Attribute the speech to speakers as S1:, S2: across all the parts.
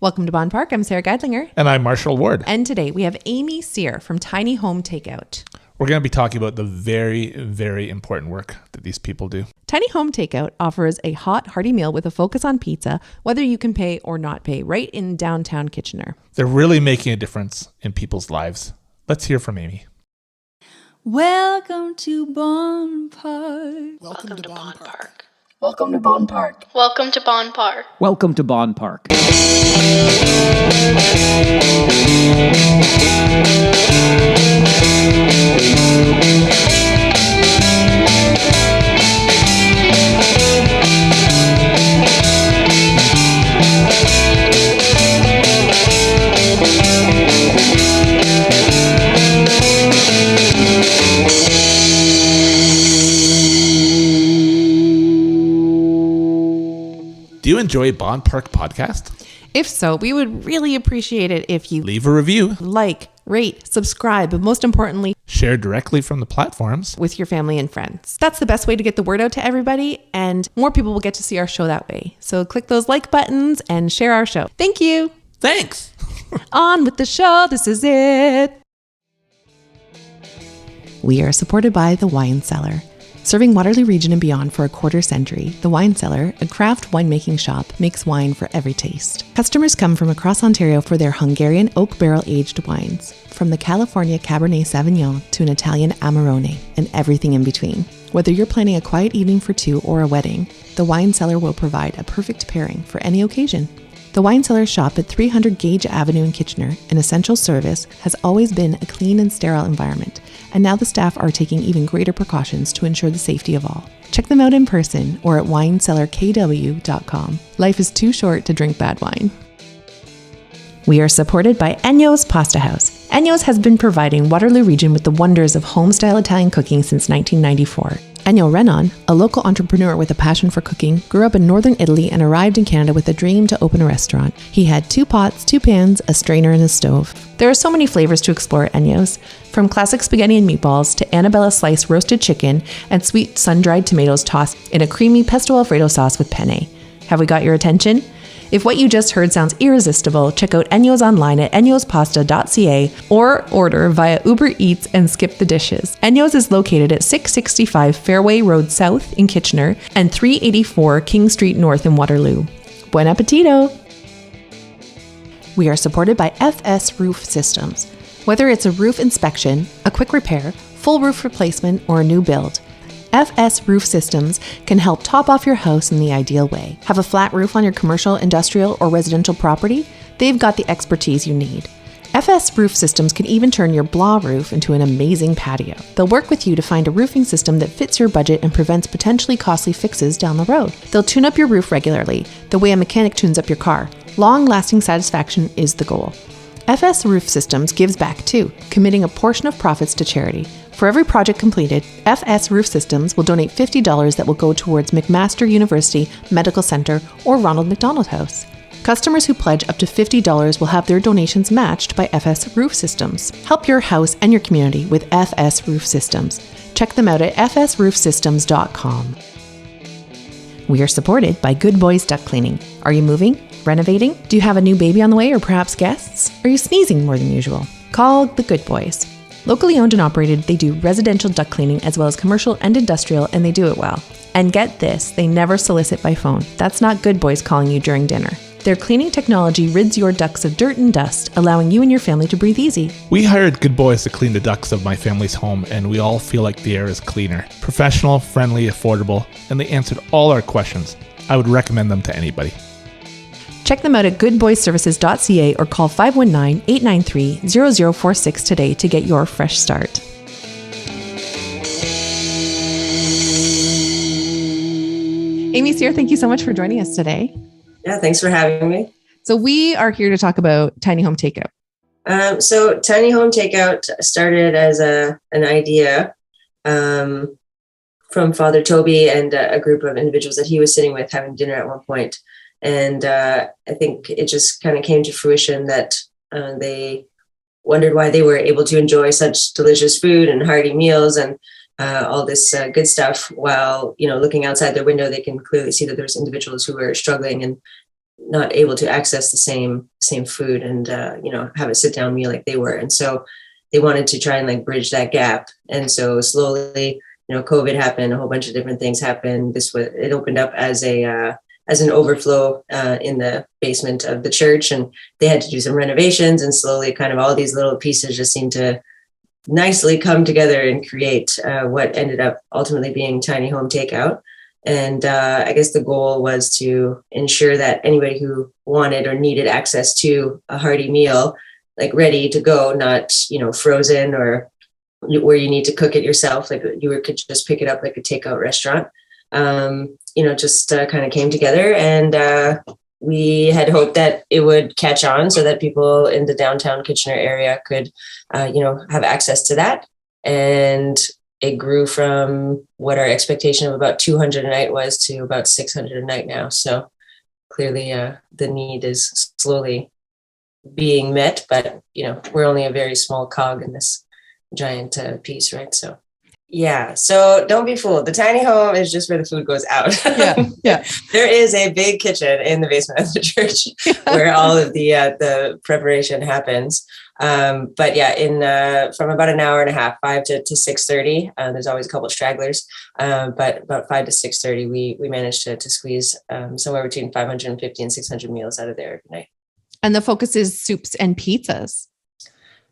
S1: Welcome to Bonn Park. I'm Sarah Geidlinger.
S2: And I'm Marshall Ward.
S1: And today we have Amy Cyr from Tiny Home Takeout.
S2: We're going to be talking about the very, very important work that these people do.
S1: Tiny Home Takeout offers a hot, hearty meal with a focus on pizza, whether you can pay or not pay, right in downtown Kitchener.
S2: They're really making a difference in people's lives. Let's hear from Amy.
S3: Welcome to Bonn Park.
S4: Welcome to Bonn Park.
S5: Welcome to Bonn Park.
S4: Welcome to Bonn Park.
S6: Welcome to Bonn Park.
S2: Do you enjoy Bonn Park podcast?
S1: If so, we would really appreciate it if you
S2: Leave a review,
S1: like, rate, subscribe, but most importantly,
S2: share directly from the platforms
S1: with your family and friends. That's the best way to get the word out to everybody, and more people will get to see our show that way. So click those like buttons and share our show. Thank you.
S2: Thanks.
S1: On with the show. This is it. We are supported by the Wine Cellar. Serving Waterloo Region and beyond for a quarter century, the Wine Cellar, a craft winemaking shop, makes wine for every taste. Customers come from across Ontario for their Hungarian oak barrel-aged wines, from the California Cabernet Sauvignon to an Italian Amarone, and everything in between. Whether you're planning a quiet evening for two or a wedding, the Wine Cellar will provide a perfect pairing for any occasion. The Wine Cellar shop at 300 Gage Avenue in Kitchener, an essential service, has always been a clean and sterile environment, and now the staff are taking even greater precautions to ensure the safety of all. Check them out in person or at winecellarkw.com. Life is too short to drink bad wine. We are supported by Ennio's Pasta House. Ennio's has been providing Waterloo Region with the wonders of home-style Italian cooking since 1994. Ennio Renan, a local entrepreneur with a passion for cooking, grew up in northern Italy and arrived in Canada with a dream to open a restaurant. He had 2 pots, 2 pans, a strainer, and a stove. There are so many flavors to explore at Ennio's, from classic spaghetti and meatballs to Annabella sliced roasted chicken and sweet sun-dried tomatoes tossed in a creamy pesto Alfredo sauce with penne. Have we got your attention? If what you just heard sounds irresistible, check out Ennio's online at enniospasta.ca or order via Uber Eats and skip the dishes. Ennio's is located at 665 Fairway Road South in Kitchener and 384 King Street North in Waterloo. Buen appetito! We are supported by FS Roof Systems. Whether it's a roof inspection, a quick repair, full roof replacement, or a new build, FS Roof Systems can help top off your house in the ideal way. Have a flat roof on your commercial, industrial, or residential property? They've got the expertise you need. FS Roof Systems can even turn your blah roof into an amazing patio. They'll work with you to find a roofing system that fits your budget and prevents potentially costly fixes down the road. They'll tune up your roof regularly, the way a mechanic tunes up your car. Long-lasting satisfaction is the goal. FS Roof Systems gives back too, committing a portion of profits to charity. For every project completed, FS Roof Systems will donate $50 that will go towards McMaster University Medical Center or Ronald McDonald House. Customers who pledge up to $50 will have their donations matched by FS Roof Systems. Help your house and your community with FS Roof Systems. Check them out at fsroofsystems.com. We are supported by Good Boys Duct Cleaning. Are you moving? Renovating? Do you have a new baby on the way or perhaps guests? Are you sneezing more than usual? Call the Good Boys. Locally owned and operated, they do residential duct cleaning as well as commercial and industrial, and they do it well. And get this, they never solicit by phone. That's not Good Boys calling you during dinner. Their cleaning technology rids your ducts of dirt and dust, allowing you and your family to breathe easy.
S2: We hired Good Boys to clean the ducts of my family's home, and we all feel like the air is cleaner. Professional, friendly, affordable, and they answered all our questions. I would recommend them to anybody.
S1: Check them out at goodboyservices.ca or call 519-893-0046 today to get your fresh start. Amy Cyr, thank you so much for joining us today.
S5: Yeah, thanks for having me.
S1: So we are here to talk about Tiny Home Takeout.
S5: So Tiny Home Takeout started as an idea from Father Toby and a group of individuals that he was sitting with having dinner at one point. And I think it just kind of came to fruition that they wondered why they were able to enjoy such delicious food and hearty meals and all this good stuff while, looking outside their window, they can clearly see that there's individuals who are struggling and not able to access the same food and have a sit down meal like they were. And so they wanted to try and like bridge that gap. And so slowly, COVID happened, a whole bunch of different things happened. It opened up as an overflow in the basement of the church, and they had to do some renovations, and slowly kind of all these little pieces just seemed to nicely come together and create what ended up ultimately being Tiny Home Takeout. And I guess the goal was to ensure that anybody who wanted or needed access to a hearty meal, like ready to go, not, frozen or where you need to cook it yourself, like you could just pick it up like a takeout restaurant, just kind of came together. And we had hoped that it would catch on so that people in the downtown Kitchener area could, have access to that. And it grew from what our expectation of about 200 a night was to about 600 a night now. So clearly the need is slowly being met, but, we're only a very small cog in this giant piece, right? So yeah. So don't be fooled. The tiny home is just where the food goes out.
S1: Yeah.
S5: There is a big kitchen in the basement of the church where all of the preparation happens. But yeah, from about an hour and a half, 5 to 6:30, there's always a couple of stragglers. But about 5 to 6:30, we managed to squeeze somewhere between 550 and 600 meals out of there every night.
S1: And the focus is soups and pizzas.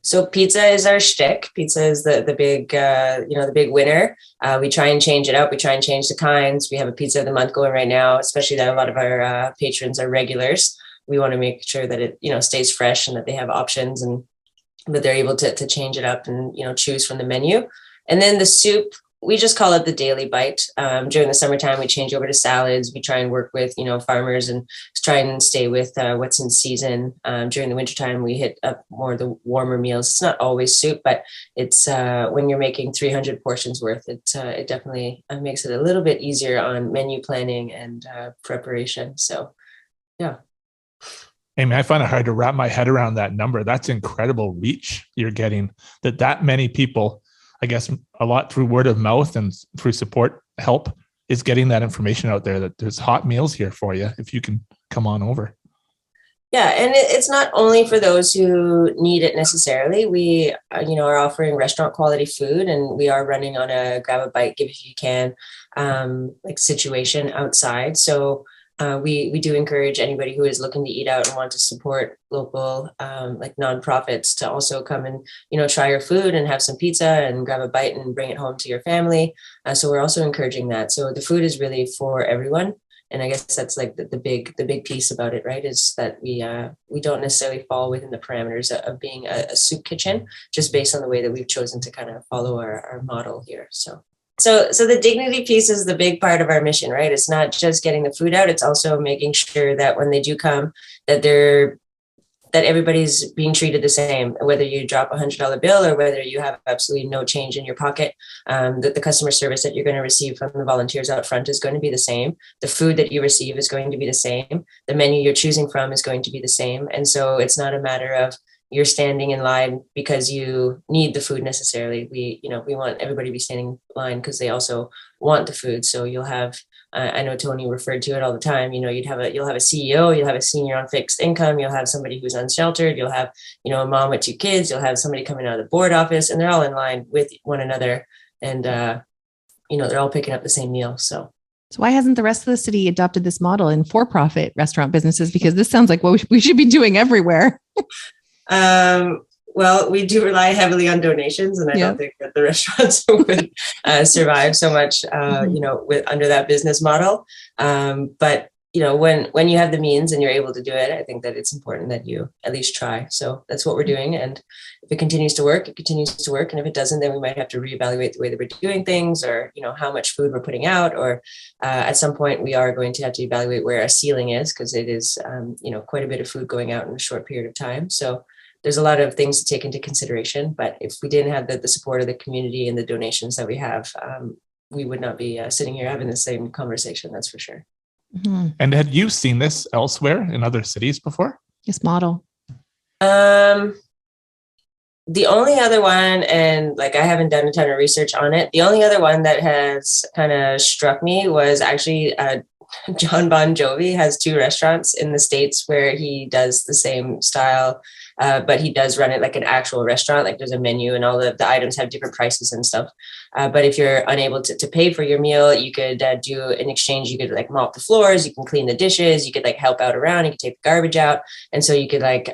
S5: So pizza is our shtick. Pizza is the big, the big winner. We try and change it up. We try and change the kinds. We have a pizza of the month going right now, especially that a lot of our patrons are regulars. We want to make sure that it, stays fresh and that they have options and that they're able to change it up and, choose from the menu. And then the soup, we just call it the daily bite. During the summertime, we change over to salads. We try and work with, farmers and try and stay with what's in season. During the wintertime, we hit up more of the warmer meals. It's not always soup, but it's when you're making 300 portions worth, it definitely makes it a little bit easier on menu planning and preparation. So, yeah.
S2: Amy, I find it hard to wrap my head around that number. That's incredible reach you're getting, that many people, I guess a lot through word of mouth and through support help, is getting that information out there that there's hot meals here for you if you can come on over.
S5: Yeah, and it's not only for those who need it necessarily. We, are offering restaurant quality food, and we are running on a grab a bite, give if you can, situation outside. So we do encourage anybody who is looking to eat out and want to support local nonprofits to also come and try your food and have some pizza and grab a bite and bring it home to your family. So we're also encouraging that. So the food is really for everyone, and I guess that's like the big piece about it, right? Is that we don't necessarily fall within the parameters of being a soup kitchen, just based on the way that we've chosen to kind of follow our model here. So the dignity piece is the big part of our mission, right? It's not just getting the food out. It's also making sure that when they do come, that everybody's being treated the same, whether you drop $100 bill or whether you have absolutely no change in your pocket, that the customer service that you're going to receive from the volunteers out front is going to be the same. The food that you receive is going to be the same. The menu you're choosing from is going to be the same. And so it's not a matter of you're standing in line because you need the food necessarily. We want everybody to be standing in line because they also want the food. So you'll have, I know Tony referred to it all the time. You'll have a CEO, you'll have a senior on fixed income, you'll have somebody who's unsheltered, you'll have, a mom with 2 kids, you'll have somebody coming out of the board office, and they're all in line with one another. And, they're all picking up the same meal. So
S1: why hasn't the rest of the city adopted this model in for-profit restaurant businesses? Because this sounds like what we should be doing everywhere.
S5: Well, we do rely heavily on donations, and I don't think that the restaurants would survive so much, under that business model. But when you have the means and you're able to do it, I think that it's important that you at least try. So that's what we're doing. And if it continues to work, it continues to work. And if it doesn't, then we might have to reevaluate the way that we're doing things, or, how much food we're putting out, or at some point we are going to have to evaluate where our ceiling is, because it is, quite a bit of food going out in a short period of time. So there's a lot of things to take into consideration. But if we didn't have the support of the community and the donations that we have, we would not be sitting here having the same conversation. That's for sure.
S1: Mm-hmm.
S2: And had you seen this elsewhere in other cities before?
S1: This model?
S5: The only other one, and I haven't done a ton of research on it, the only other one that has kind of struck me was actually John Bon Jovi has 2 restaurants in the States where he does the same style, but he does run it like an actual restaurant. Like there's a menu and all the items have different prices and stuff. But if you're unable to pay for your meal, you could do in exchange, you could like mop the floors, you can clean the dishes, you could like help out around, you could take the garbage out. And so you could like,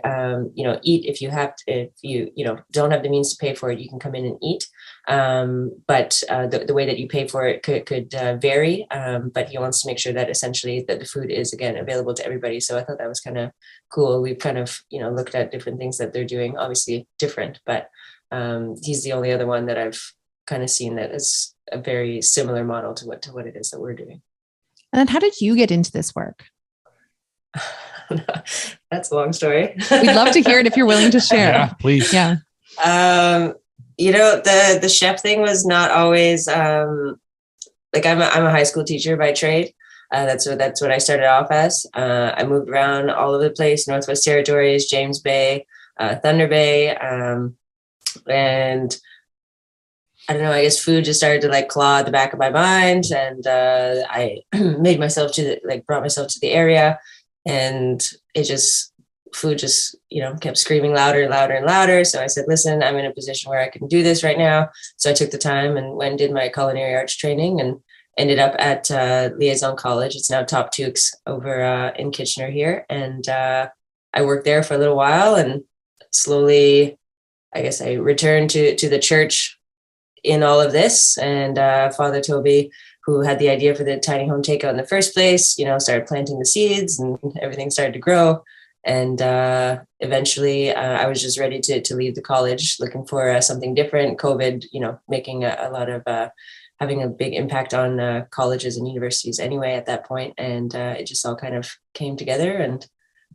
S5: eat if you have to, if you don't have the means to pay for it, you can come in and eat. But the way that you pay for it could vary. But he wants to make sure that essentially that the food is again available to everybody. So I thought that was kind of cool. We've kind of, looked at different things that they're doing, obviously different, but he's the only other one that I've kind of seen that is a very similar model to what it is that we're doing.
S1: And then how did you get into this work?
S5: That's a long story.
S1: We'd love to hear it if you're willing to share.
S2: Yeah, please.
S1: Yeah.
S5: The chef thing was not always like I'm a high school teacher by trade. That's what I started off as. I moved around all over the place, Northwest Territories, James Bay, Thunder Bay, and I don't know, I guess food just started to like claw at the back of my mind, and I brought myself to the area, and food just, kept screaming louder and louder and louder. So I said, listen, I'm in a position where I can do this right now. So I took the time and went and did my culinary arts training and ended up at Liaison College. It's now Top Tukes over in Kitchener here. And I worked there for a little while, and slowly, I guess I returned to the church in all of this. And Father Toby, who had the idea for the Tiny Home Takeout in the first place, started planting the seeds and everything started to grow. And eventually I was just ready to leave the college, looking for something different. COVID, making a lot of, having a big impact on colleges and universities anyway at that point. And it just all kind of came together. And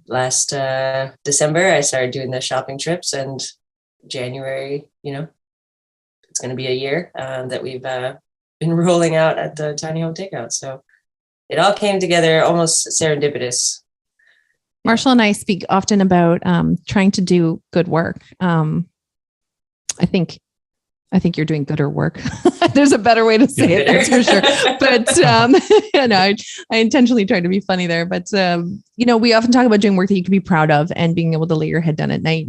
S5: last December, I started doing the shopping trips, and January, it's going to be a year that we've been rolling out at the Tiny Home Takeout. So it all came together almost serendipitous.
S1: Marshall and I speak often about trying to do good work. I think you're doing gooder work. There's a better way to say it, that's for sure. But I intentionally tried to be funny there. But we often talk about doing work that you can be proud of and being able to lay your head down at night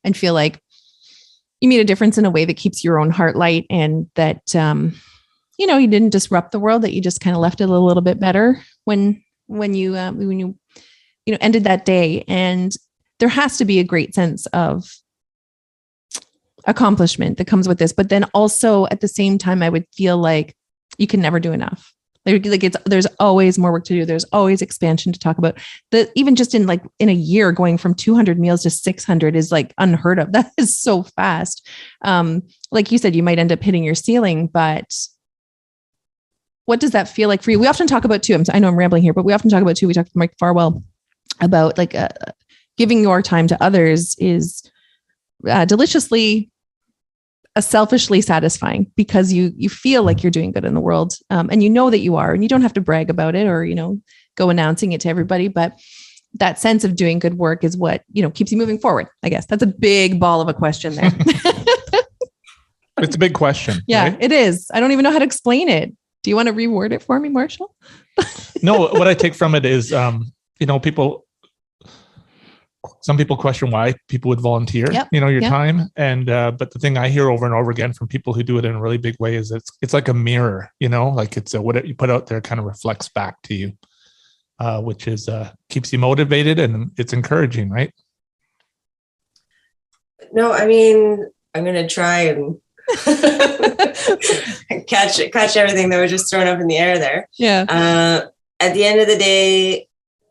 S1: and feel like you made a difference in a way that keeps your own heart light, and that you didn't disrupt the world, that you just kind of left it a little bit better when you ended that day. And there has to be a great sense of accomplishment that comes with this. But then also at the same time, I would feel like you can never do enough. There's always more work to do. There's always expansion to talk about. Even just in a year, going from 200 meals to 600 is like unheard of. That is so fast. Like you said, you might end up hitting your ceiling, but what does that feel like for you? We often talk about too, I know I'm rambling here, but we often talk about too, we talked to Mike Farwell about giving your time to others is deliciously selfishly satisfying, because you feel like you're doing good in the world, and that you are, and you don't have to brag about it or go announcing it to everybody, but that sense of doing good work is what keeps you moving forward. I guess that's a big ball of a question there.
S2: It's a big question.
S1: Yeah,
S2: right?
S1: It is. I don't even know how to explain it. Do you want to reword it for me, Marshall?
S2: No, what I take from it is some people question why people would volunteer, your time. And, but the thing I hear over and over again from people who do it in a really big way is it's like a mirror, like it's what you put out there kind of reflects back to you, which is, keeps you motivated, and it's encouraging, right?
S5: No, I mean, I'm going to try and catch everything that was just thrown up in the air there.
S1: Yeah.
S5: At the end of the day,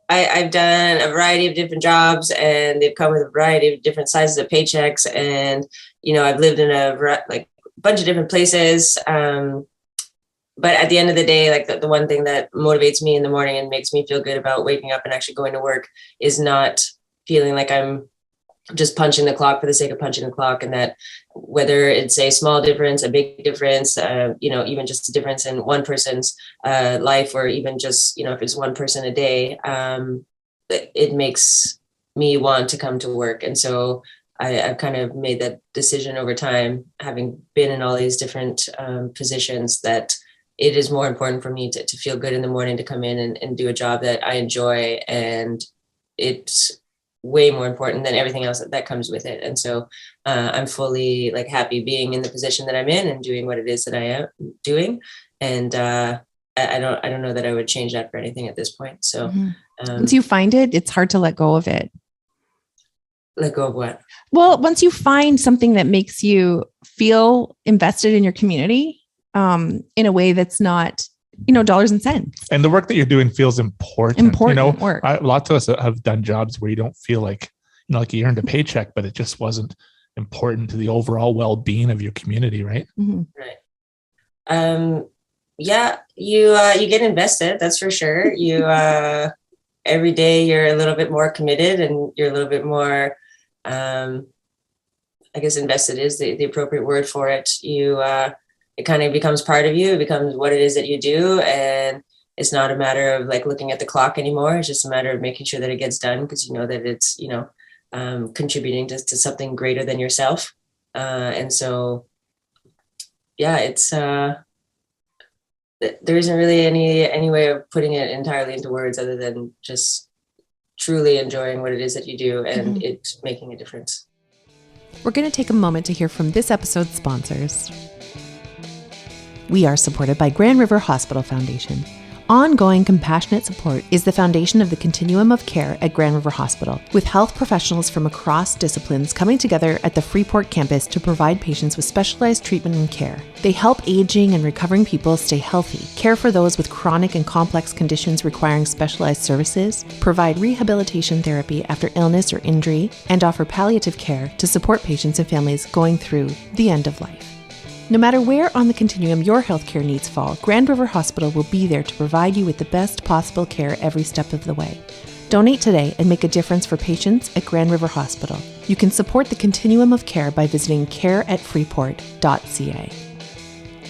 S5: I've done a variety of different jobs, and they've come with a variety of different sizes of paychecks. And, I've lived in a bunch of different places. But at the end of the day, the one thing that motivates me in the morning and makes me feel good about waking up and actually going to work is not feeling like I'm just punching the clock for the sake of punching the clock. And that whether it's a small difference, a big difference, even just a difference in one person's life, or even just, if it's one person a day, it makes me want to come to work. And so I've kind of made that decision over time, having been in all these different positions, that it is more important for me to feel good in the morning, to come in and do a job that I enjoy. And it's way more important than everything else that comes with it. And so I'm fully like happy being in the position that I'm in and doing what it is that I am doing. And I don't know that I would change that for anything at this point. So
S1: once you find it, it's hard to let go of it.
S5: Let go of what?
S1: Well, once you find something that makes you feel invested in your community, in a way that's not, dollars and cents.
S2: And the work that you're doing feels important.
S1: Work.
S2: Lots of us have done jobs where you don't feel like, like you earned a paycheck, but it just wasn't important to the overall well-being of your community, right?
S1: Mm-hmm.
S5: Right. Yeah, you get invested. That's for sure. You every day you're a little bit more committed, and you're a little bit more. I guess invested is the appropriate word for it. It kind of becomes part of you. It becomes what it is that you do. And it's not a matter of like looking at the clock anymore. It's just a matter of making sure that it gets done, because you know that it's, contributing to something greater than yourself. And so, yeah, it's, there isn't really any way of putting it entirely into words other than just truly enjoying what it is that you do and it making a difference.
S1: We're going to take a moment to hear from this episode's sponsors. We are supported by Grand River Hospital Foundation. Ongoing compassionate support is the foundation of the continuum of care at Grand River Hospital, with health professionals from across disciplines coming together at the Freeport campus to provide patients with specialized treatment and care. They help aging and recovering people stay healthy, care for those with chronic and complex conditions requiring specialized services, provide rehabilitation therapy after illness or injury, and offer palliative care to support patients and families going through the end of life. No matter where on the continuum your healthcare needs fall, Grand River Hospital will be there to provide you with the best possible care every step of the way. Donate today and make a difference for patients at Grand River Hospital. You can support the continuum of care by visiting careatfreeport.ca.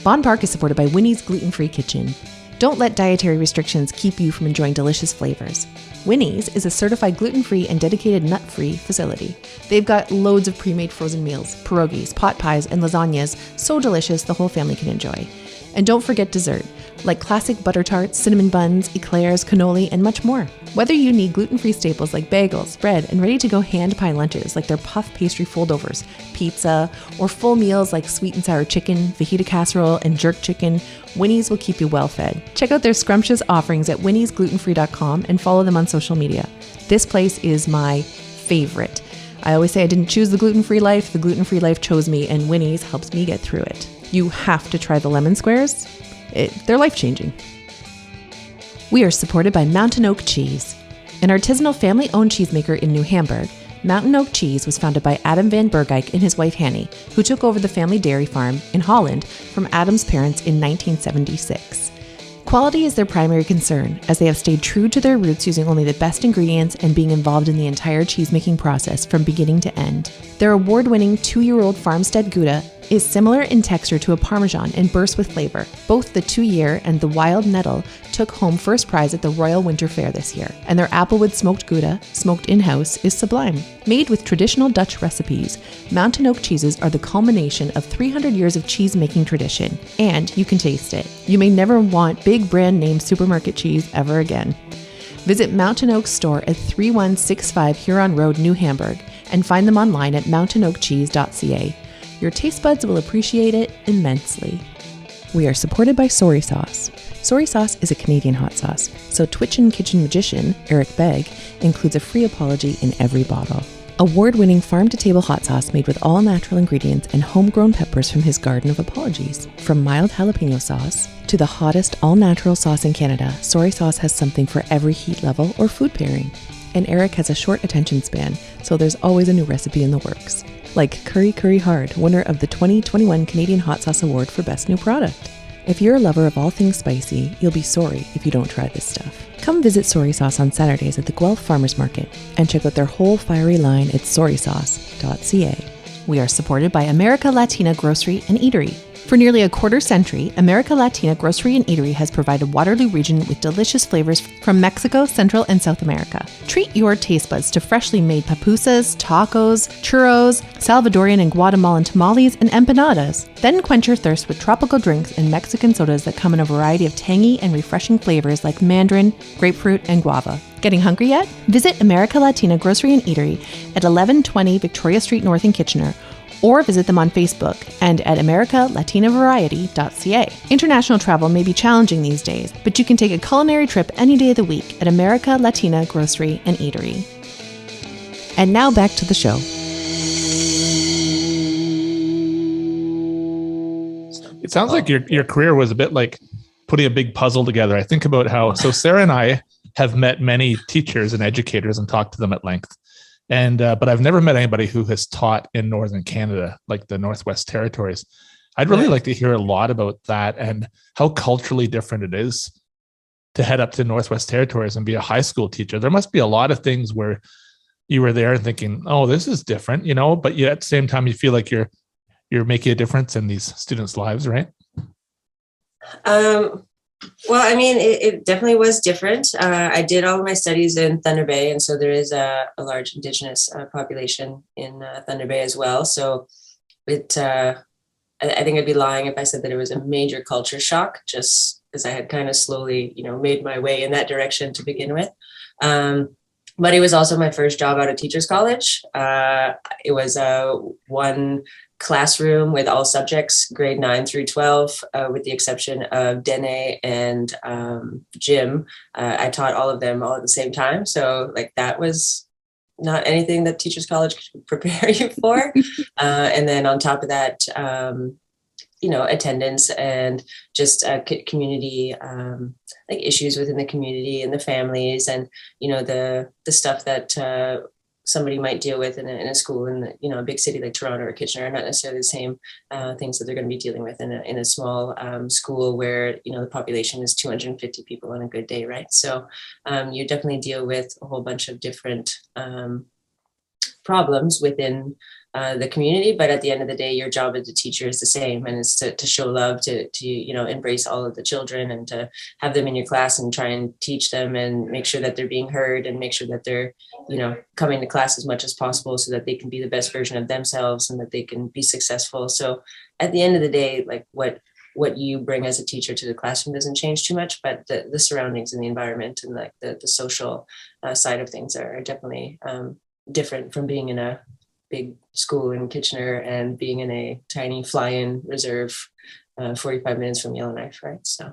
S1: Bonn Park is supported by Winnie's Gluten-Free Kitchen. Don't let dietary restrictions keep you from enjoying delicious flavors. Winnie's is a certified gluten-free and dedicated nut-free facility. They've got loads of pre-made frozen meals, pierogies, pot pies, and lasagnas so delicious the whole family can enjoy. And don't forget dessert, like classic butter tarts, cinnamon buns, eclairs, cannoli, and much more. Whether you need gluten-free staples like bagels, bread, and ready-to-go hand-pie lunches like their puff pastry foldovers, pizza, or full meals like sweet and sour chicken, fajita casserole, and jerk chicken, Winnie's will keep you well fed. Check out their scrumptious offerings at winniesglutenfree.com and follow them on social media. This place is my favorite. I always say I didn't choose the gluten-free life chose me, and Winnie's helps me get through it. You have to try the lemon squares. They're life-changing. We are supported by Mountain Oak Cheese, an artisanal family-owned cheesemaker in New Hamburg. Mountain Oak Cheese was founded by Adam van Bergijk and his wife Hanny, who took over the family dairy farm in Holland from Adam's parents in 1976. Quality is their primary concern, as they have stayed true to their roots using only the best ingredients and being involved in the entire cheesemaking process from beginning to end. Their award-winning 2-year-old farmstead Gouda is similar in texture to a Parmesan and bursts with flavor. Both the 2-year and the Wild Nettle took home first prize at the Royal Winter Fair this year, and their Applewood smoked Gouda, smoked in-house, is sublime. Made with traditional Dutch recipes, Mountain Oak cheeses are the culmination of 300 years of cheese-making tradition, and you can taste it. You may never want big brand name supermarket cheese ever again. Visit Mountain Oak's store at 3165 Huron Road, New Hamburg, and find them online at mountainoakcheese.ca. Your taste buds will appreciate it immensely. We are supported by Soy Sauce. Soy Sauce is a Canadian hot sauce, so Twitch and Kitchen magician Eric Begg includes a free apology in every bottle. Award-winning farm-to-table hot sauce made with all-natural ingredients and homegrown peppers from his garden of apologies. From mild jalapeno sauce to the hottest all-natural sauce in Canada, Soy Sauce has something for every heat level or food pairing. And Eric has a short attention span, so there's always a new recipe in the works. Like Curry Curry Hard, winner of the 2021 Canadian Hot Sauce Award for Best New Product. If you're a lover of all things spicy, you'll be sorry if you don't try this stuff. Come visit Soy Sauce on Saturdays at the Guelph Farmers Market and check out their whole fiery line at soysauce.ca. We are supported by America Latina Grocery and Eatery. For nearly a quarter century, America Latina Grocery and Eatery has provided Waterloo region with delicious flavors from Mexico, Central, and South America. Treat your taste buds to freshly made pupusas, tacos, churros, Salvadorian and Guatemalan tamales, and empanadas. Then quench your thirst with tropical drinks and Mexican sodas that come in a variety of tangy and refreshing flavors like mandarin, grapefruit, and guava. Getting hungry yet? Visit America Latina Grocery and Eatery at 1120 Victoria Street North in Kitchener, or visit them on Facebook and at americalatinaVariety.ca. International travel may be challenging these days, but you can take a culinary trip any day of the week at America Latina Grocery and Eatery. And now back to the show.
S2: It sounds like your career was a bit like putting a big puzzle together. I think about how, so Sara and I have met many teachers and educators and talked to them at length. And but I've never met anybody who has taught in Northern Canada, like the Northwest Territories. I'd really like to hear a lot about that and how culturally different it is to head up to Northwest Territories and be a high school teacher. There must be a lot of things where you were there and thinking, oh, this is different, you know, but yet at the same time, you feel like you're making a difference in these students' lives, right?
S5: Well, I mean, it definitely was different. I did all of my studies in Thunder Bay, and so there is a large Indigenous population in Thunder Bay as well. So I think I'd be lying if I said that it was a major culture shock, just as I had kind of slowly, made my way in that direction to begin with. But it was also my first job out of teachers college. It was one classroom with all subjects, grade 9 through 12, with the exception of Dene and gym. I taught all of them all at the same time. So that was not anything that teachers college could prepare you for. And then on top of that, attendance and just community, issues within the community and the families and, the stuff that somebody might deal with in a school in a big city like Toronto or Kitchener are not necessarily the same things that they're going to be dealing with in a small school where, the population is 250 people on a good day, right? So you definitely deal with a whole bunch of different problems within the community, but at the end of the day, your job as a teacher is the same, and it's to show love, to embrace all of the children and to have them in your class and try and teach them and make sure that they're being heard and make sure that they're coming to class as much as possible so that they can be the best version of themselves and that they can be successful. So at the end of the day, what you bring as a teacher to the classroom doesn't change too much, but the surroundings and the environment and the social side of things are definitely different from being in a big school in Kitchener and being in a tiny fly-in reserve 45 minutes from Yellowknife, right? So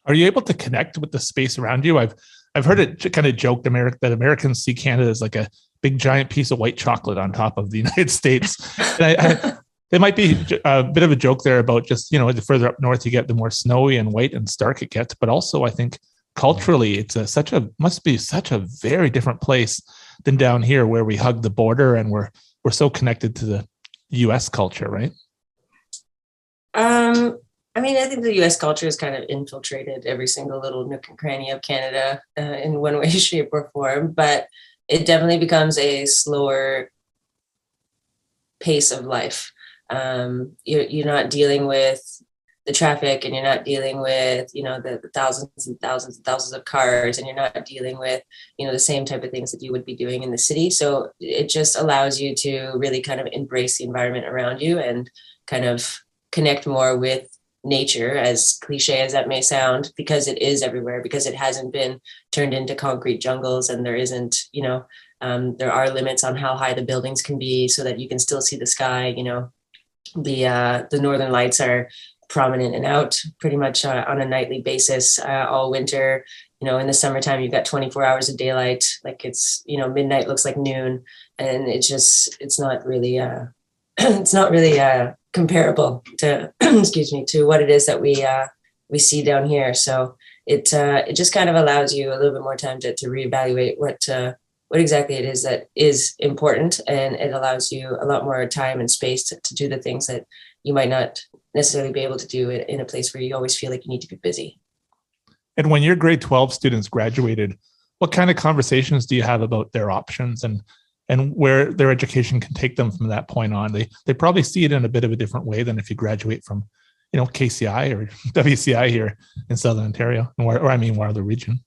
S2: are you able to connect with the space around you? I've heard it kind of joked that Americans see Canada as like a big giant piece of white chocolate on top of the United States. And there might be a bit of a joke there about just, the further up north you get, the more snowy and white and stark it gets. But also I think culturally it's must be such a very different place than down here where we hug the border and we're so connected to the US culture, right?
S5: I think the US culture has kind of infiltrated every single little nook and cranny of Canada in one way, shape, or form, but it definitely becomes a slower pace of life. You're not dealing with the traffic, and you're not dealing with, the thousands and thousands and thousands of cars, and you're not dealing with, the same type of things that you would be doing in the city. So it just allows you to really kind of embrace the environment around you and kind of connect more with nature, as cliche as that may sound, because it is everywhere, because it hasn't been turned into concrete jungles, and there isn't, there are limits on how high the buildings can be so that you can still see the sky. The northern lights are prominent and out pretty much on a nightly basis all winter. In the summertime, you've got 24 hours of daylight. It's, midnight looks like noon, and it's not really comparable to, to what it is that we see down here. So it just kind of allows you a little bit more time to reevaluate what exactly it is that is important, and it allows you a lot more time and space to do the things that you might not necessarily be able to do it in a place where you always feel like you need to be busy.
S2: And when your grade 12 students graduated, what kind of conversations do you have about their options? And and where their education can take them from that point on. They probably see it in a bit of a different way than if you graduate from, KCI or WCI here in Southern Ontario, or the region.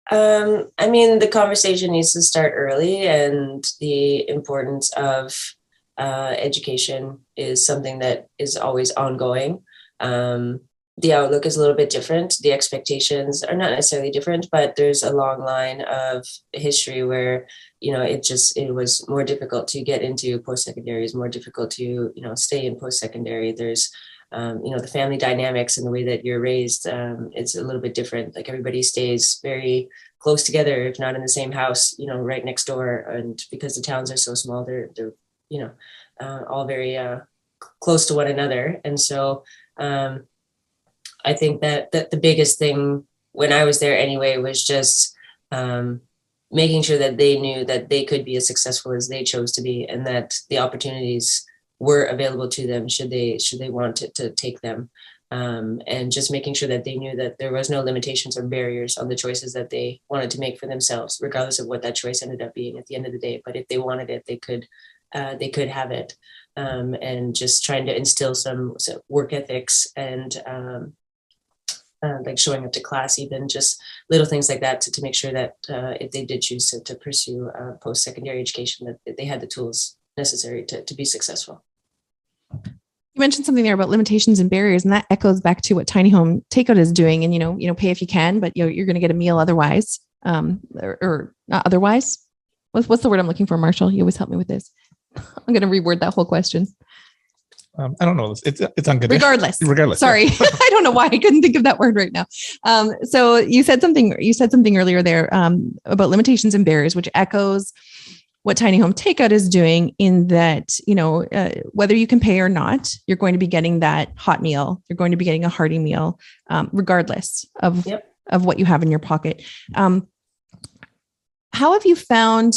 S5: The conversation needs to start early, and the importance of education is something that is always ongoing. The outlook is a little bit different. The expectations are not necessarily different, but there's a long line of history where, it was more difficult to get into post-secondary, it's more difficult to, stay in post-secondary. There's, the family dynamics and the way that you're raised, it's a little bit different. Like everybody stays very close together, if not in the same house, right next door. And because the towns are so small, they're all very close to one another. And so, I think that the biggest thing when I was there anyway was just making sure that they knew that they could be as successful as they chose to be, and that the opportunities were available to them should they want to take them, and just making sure that they knew that there was no limitations or barriers on the choices that they wanted to make for themselves, regardless of what that choice ended up being at the end of the day. But if they wanted it, they could have it, and just trying to instill some work ethics and like showing up to class, even just little things like that to make sure that if they did choose to pursue post-secondary education, that they had the tools necessary to be successful.
S1: You mentioned something there about limitations and barriers, and that echoes back to what Tiny Home Takeout is doing. And, pay if you can, but you're going to get a meal otherwise, or not otherwise. What's the word I'm looking for, Marshall? You always help me with this. I'm going to reword that whole question.
S2: I don't know. It's unconditional.
S1: Regardless. Sorry. I don't know why I couldn't think of that word right now. So you said something earlier there about limitations and barriers, which echoes what Tiny Home Takeout is doing, in that, whether you can pay or not, you're going to be getting that hot meal. You're going to be getting a hearty meal, regardless of what you have in your pocket. How have you found?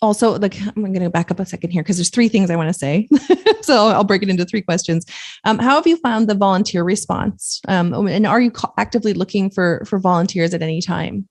S1: Also, I'm going to back up a second here because there's three things I want to say. So I'll break it into three questions. How have you found the volunteer response? And are you actively looking for volunteers at any time?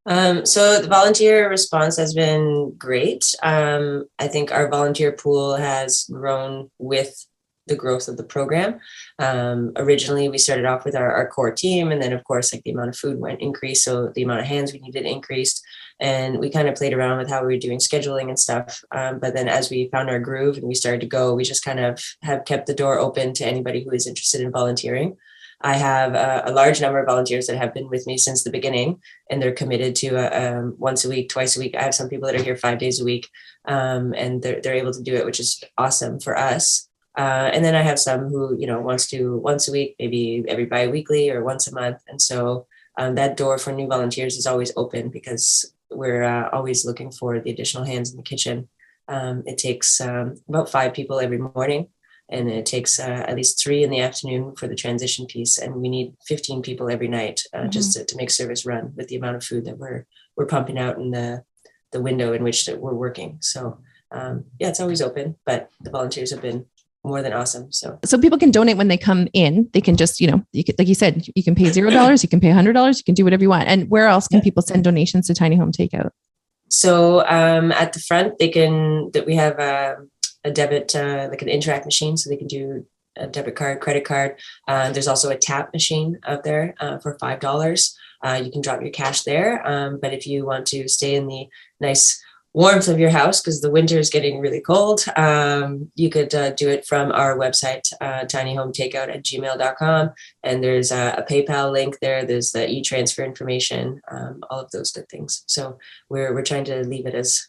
S5: So the volunteer response has been great. I think our volunteer pool has grown with the growth of the program. Originally, we started off with our core team, and then of course, the amount of food increased, so the amount of hands we needed increased, and we kind of played around with how we were doing scheduling and stuff. But then as we found our groove and we started to go, we just kind of have kept the door open to anybody who is interested in volunteering. I have a large number of volunteers that have been with me since the beginning, and they're committed to once a week, twice a week. I have some people that are here 5 days a week, and they're able to do it, which is awesome for us. And then I have some who, wants to once a week, maybe every bi-weekly or once a month. And so that door for new volunteers is always open because we're always looking for the additional hands in the kitchen. It takes about 5 people every morning, and it takes at least 3 in the afternoon for the transition piece. And we need 15 people every night just to make service run with the amount of food that we're pumping out in the window in which that we're working. So it's always open, but the volunteers have been more than awesome. So
S1: people can donate when they come in. They can just, like you said, you can pay $0, you can pay $100, you can do whatever you want. And where else can people send donations to Tiny Home Takeout?
S5: So at the front, we have a debit, like an Interact machine, so they can do a debit card, credit card. There's also a tap machine out there for $5. You can drop your cash there. But if you want to stay in the nice warmth of your house, because the winter is getting really cold, you could do it from our website, tinyhometakeout@gmail.com. And there's a PayPal link there. There's the e-transfer information, all of those good things. So we're trying to leave it as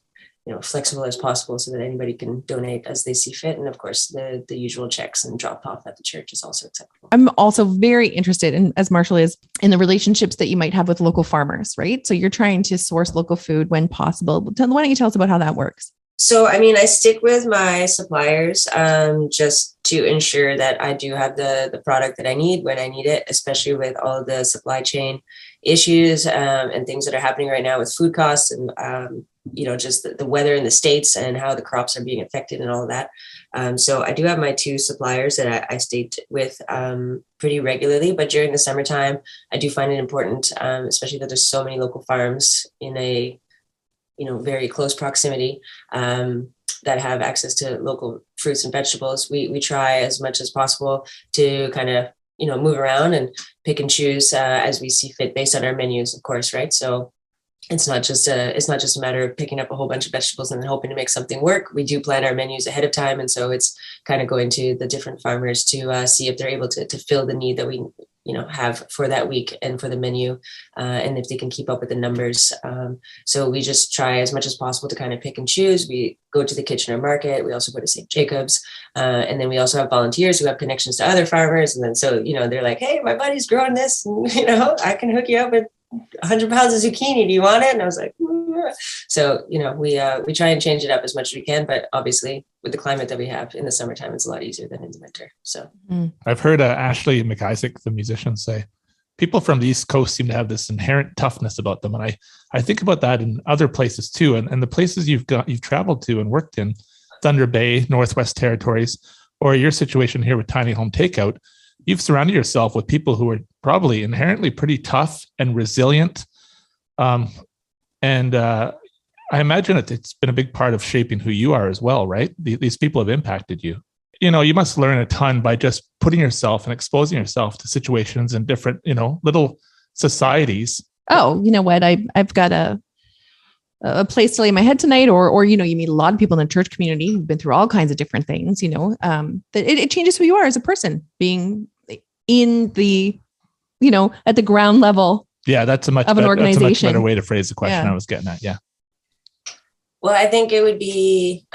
S5: flexible as possible so that anybody can donate as they see fit. And of course, the usual checks and drop off at the church is also acceptable. I'm
S1: also very interested in, as Marshall is, in the relationships that you might have with local farmers, right? So you're trying to source local food when possible. Why don't you tell us about how that works?
S5: So, I stick with my suppliers just to ensure that I do have the product that I need when I need it, especially with all of the supply chain issues and things that are happening right now with food costs and just the weather in the States and how the crops are being affected and all of that. So I do have my 2 suppliers that I stay with pretty regularly, but during the summertime, I do find it important, especially that there's so many local farms in a very close proximity, that have access to local fruits and vegetables. We try as much as possible to kind of, move around and pick and choose as we see fit based on our menus, of course, right? So it's not just a matter of picking up a whole bunch of vegetables and then hoping to make something work. We do plan our menus ahead of time. And so it's kind of going to the different farmers to see if they're able to fill the need that we, have for that week and for the menu, and if they can keep up with the numbers. So we just try as much as possible to kind of pick and choose. We go to the Kitchener Market. We also go to St. Jacob's. And then we also have volunteers who have connections to other farmers. And then so, they're like, hey, my buddy's growing this, and, I can hook you up with 100 pounds of zucchini. Do you want it? And I was like, so, we try and change it up as much as we can, but obviously with the climate that we have in the summertime, it's a lot easier than in the winter. So
S2: I've heard Ashley McIsaac, the musician, say people from the East Coast seem to have this inherent toughness about them. And I think about that in other places too. And the places you've traveled to and worked in, Thunder Bay, Northwest Territories, or your situation here with Tiny Home Takeout, you've surrounded yourself with people who are probably inherently pretty tough and resilient. I imagine it's been a big part of shaping who you are as well, right? These people have impacted you. You must learn a ton by just putting yourself and exposing yourself to situations in different, little societies. Oh,
S1: you know what? I've got a place to lay my head tonight, or you meet a lot of people in the church community who've been through all kinds of different things, that it changes who you are as a person, being in the, at the ground level.
S2: Yeah, that's a much better way to phrase the question I was getting at. Yeah.
S5: Well, I think it would be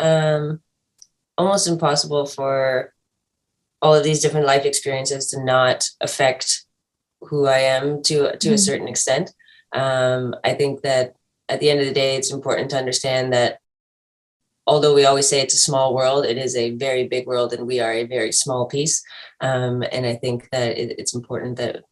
S5: almost impossible for all of these different life experiences to not affect who I am to a certain extent. I think that at the end of the day, it's important to understand that although we always say it's a small world, it is a very big world, and we are a very small piece. And I think that it's important that,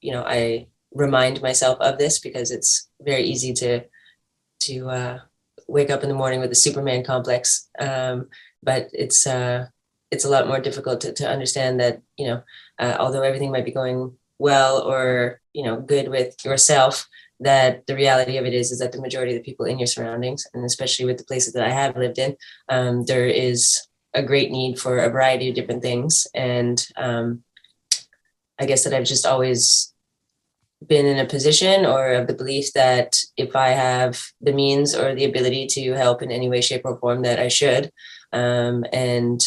S5: I remind myself of this, because it's very easy to wake up in the morning with a Superman complex. But it's a lot more difficult to understand that, although everything might be going well or, good with yourself, that the reality of it is that the majority of the people in your surroundings, and especially with the places that I have lived in, there is a great need for a variety of different things. And I guess that I've just always been in a position or of the belief that if I have the means or the ability to help in any way, shape, or form, that I should. And,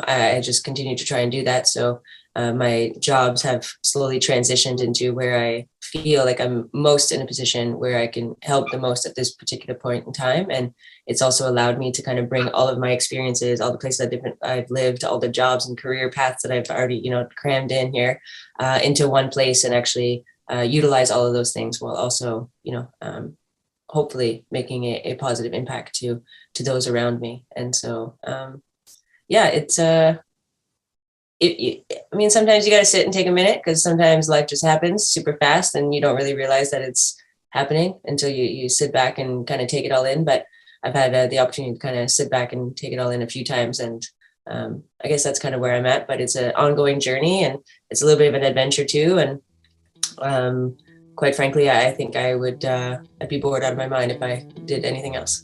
S5: I just continue to try and do that. So my jobs have slowly transitioned into where I feel like I'm most in a position where I can help the most at this particular point in time. And it's also allowed me to kind of bring all of my experiences, all the places I've lived, all the jobs and career paths that I've already, crammed in here into one place, and actually utilize all of those things while also, hopefully making a positive impact to those around me. And so, it's sometimes you got to sit and take a minute, because sometimes life just happens super fast and you don't really realize that it's happening until you sit back and kind of take it all in. But I've had the opportunity to kind of sit back and take it all in a few times. And I guess that's kind of where I'm at, but it's an ongoing journey, and it's a little bit of an adventure too. And quite frankly, I think I'd be bored out of my mind if I did anything else.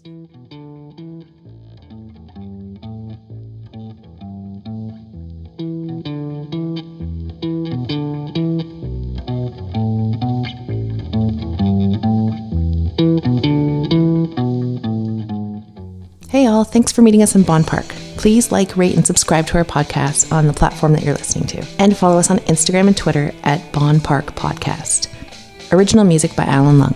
S1: Hey all, thanks for meeting us in Bonn Park. Please like, rate, and subscribe to our podcast on the platform that you're listening to. And follow us on Instagram and Twitter at Bonn Park Podcast. Original music by Alan Lung.